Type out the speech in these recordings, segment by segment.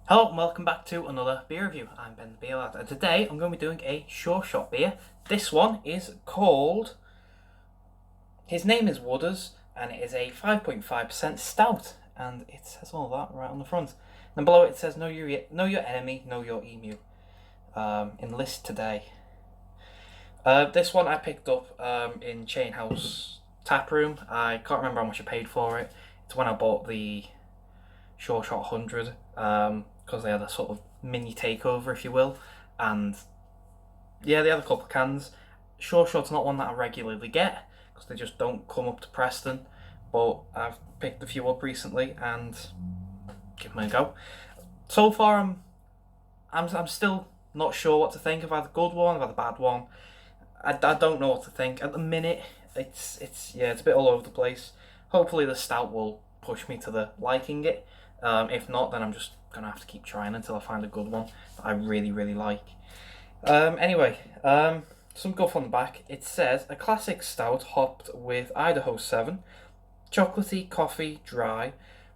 Hello and welcome back to another beer review. I'm Ben the Beer Lad, and today I'm going to be doing a Sureshot beer. This one is called, his name is Wooders, and it is a 5.5% stout, and it says all that right on the front. And below it says, know your enemy, know your emu, enlist today. This one I picked up in Chain House Tap Room. I can't remember how much I paid for it. It's when I bought the Sureshot 100, because they had a sort of mini takeover, if you will, and yeah, they had a couple of cans. Sureshot's not one that I regularly get because they just don't come up to Preston, but I've picked a few up recently and give them a go. So far, I'm still not sure what to think. I've had a good one, I've had a bad one. I don't know what to think at the minute. It's a bit all over the place. Hopefully the stout will push me to the liking it. If not, then I'm just gonna have to keep trying until I find a good one that I really like. Anyway, some guff on the back. It says a classic stout hopped with Idaho 7, chocolatey coffee dry,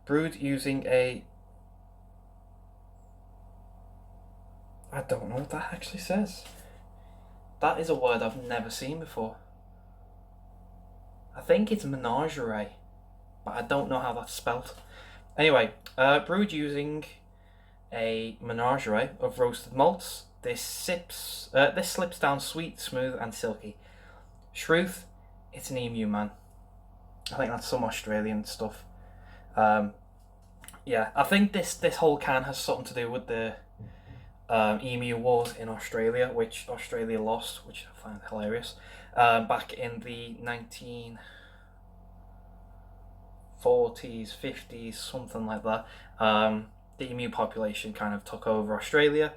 brewed using a. I don't know what that actually says. That is a word I've never seen before. I think it's menagerie, but I don't know how that's spelt. Anyway, brewed using a menagerie of roasted malts. This slips down sweet, smooth, and silky. Shruth, it's an emu, man. I think that's some Australian stuff. Yeah, I think this whole can has something to do with the emu wars in Australia, which Australia lost, which I find hilarious. Back in the 1940s, 50s, something like that. The emu population kind of took over Australia,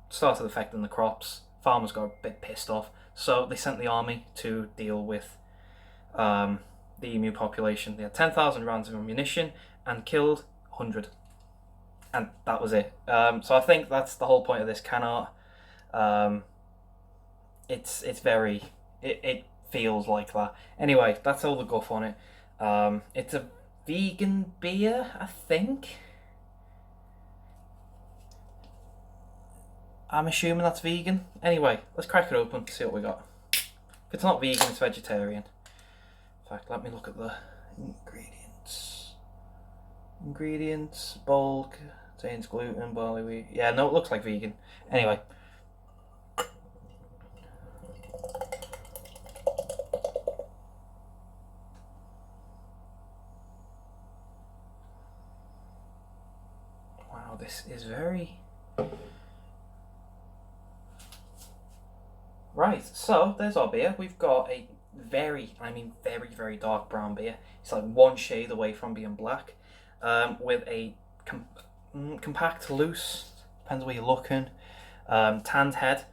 started affecting the crops. Farmers got a bit pissed off, so they sent the army to deal with the emu population. They had 10,000 rounds of ammunition and killed 100, and that was it. So I think that's the whole point of this can art. It feels like that. Anyway, that's all the guff on it. It's a vegan beer, I think. I'm assuming that's vegan. Anyway, let's crack it open, see what we got. If it's not vegan, it's vegetarian. In fact, let me look at the ingredients. Bulk, contains gluten, barley wheat. Yeah, no, it looks like vegan. Anyway. Wow, this is very... Right, so there's our beer. We've got a very dark brown beer. It's like one shade away from being black, with a compact, loose, depends where you're looking, tanned head.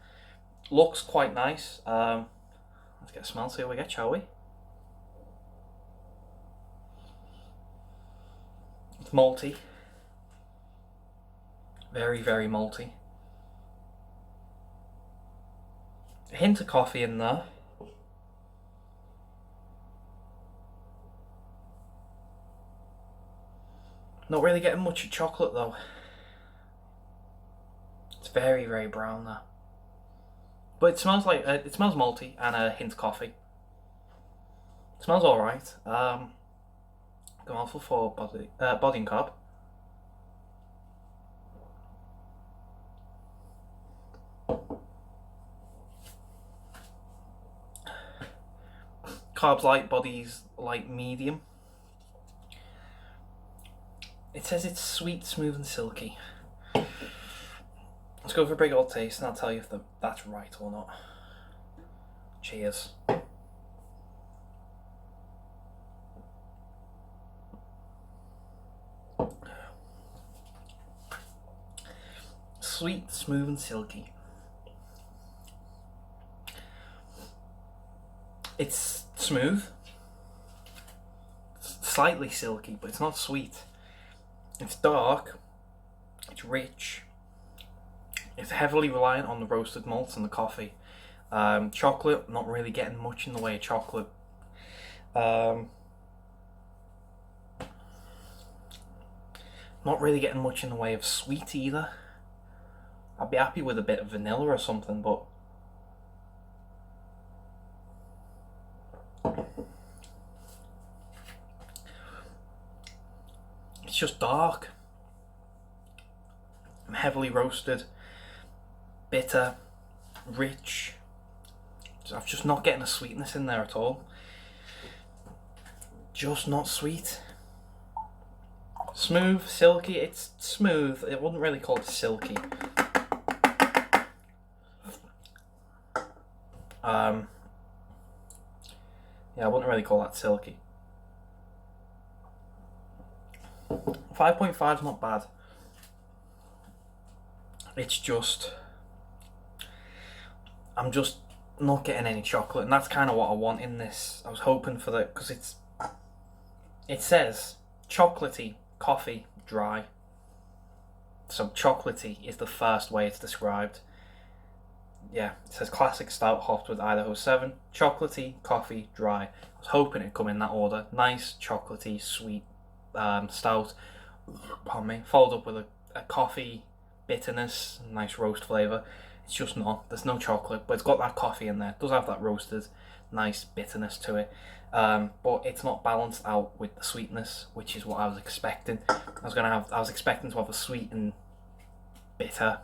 Looks quite nice. Let's get a smell, see what we get, shall we? It's malty. Very malty. A hint of coffee in there. Not really getting much of chocolate though. It's very brown there. But it smells like it smells malty and a hint of coffee. It smells all right. Going for body and carb. Carbs light, body's light medium. It says it's sweet, smooth, and silky. Let's go for a big old taste, and I'll tell you if that's right or not. Cheers. Sweet, smooth, and silky. It's smooth. It's slightly silky, but it's not sweet. It's dark. It's rich. It's heavily reliant on the roasted malts and the coffee. Chocolate, not really getting much in the way of chocolate. Not really getting much in the way of sweet either. I'd be happy with a bit of vanilla or something, but it's just dark. Heavily roasted, bitter, rich. I'm just not getting a sweetness in there at all. Just not sweet. Smooth, silky. It's smooth. I wouldn't really call it silky. Yeah, I wouldn't really call that silky. 5.5 is not bad. It's just, I'm just not getting any chocolate, and that's kind of what I want in this. I was hoping for that, because it says chocolatey, coffee, dry. So chocolatey is the first way it's described. Yeah, it says classic stout hopped with Idaho 7, chocolatey, coffee, dry. I was hoping it'd come in that order. Nice, chocolatey, sweet stout. Pardon me. Followed up with a coffee bitterness, nice roast flavour. It's just not. There's no chocolate, but it's got that coffee in there. It does have that roasted, nice bitterness to it. But it's not balanced out with the sweetness, which is what I was expecting. I was expecting to have a sweet and bitter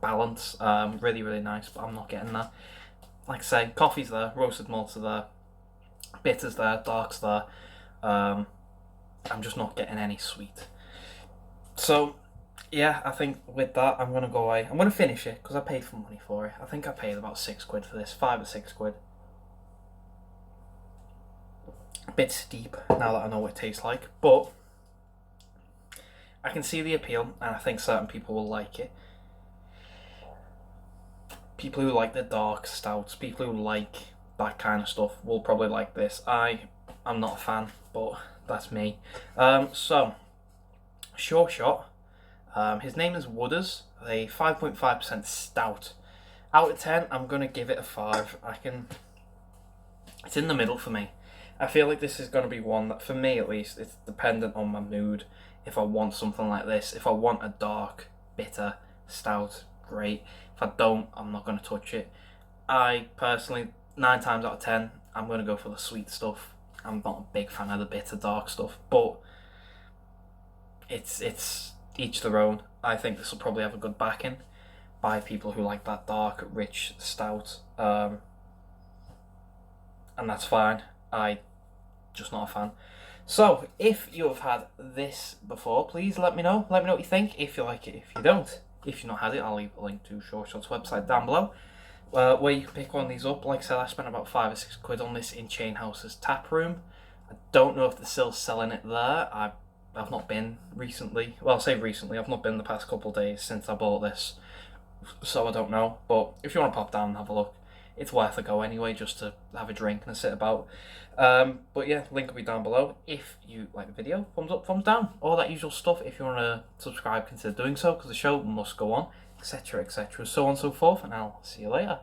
balance. Really, really nice, but I'm not getting that. Like I say, coffee's there, roasted malts are there, bitter's there, dark's there. I'm just not getting any sweet. So, yeah, I think with that, I'm going to go away. I'm going to finish it, because I paid for money for it. I think I paid about £6 for this, 5 or 6 quid. A bit steep, now that I know what it tastes like, but I can see the appeal, and I think certain people will like it. People who like the dark stouts, people who like that kind of stuff will probably like this. I'm not a fan, but that's me. So, Sureshot. His name is Wooders, a 5.5% stout. Out of 10, I'm going to give it a 5. It's in the middle for me. I feel like this is going to be one that, for me at least, it's dependent on my mood. If I want something like this, if I want a dark, bitter stout, great. If I don't, I'm not going to touch it. I personally, 9 times out of 10, I'm going to go for the sweet stuff. I'm not a big fan of the bitter, dark stuff, but it's each their own. I think this will probably have a good backing by people who like that dark, rich stout, and that's fine. Just not a fan. So, if you have had this before, please let me know. Let me know what you think, if you like it, if you don't. If you've not had it, I'll leave a link to Sureshot's website down below, where you can pick one of these up. Like I said, I spent about 5 or 6 quid on this in Chain House's tap room. I don't know if they're still selling it there. I've not been recently. Well, I'll say recently. I've not been the past couple of days since I bought this, so I don't know. But if you want to pop down and have a look, it's worth a go anyway, just to have a drink and sit about. But yeah, link will be down below. If you like the video, thumbs up, thumbs down, all that usual stuff. If you want to subscribe, consider doing so, because the show must go on, etc., etc., so on and so forth. And I'll see you later.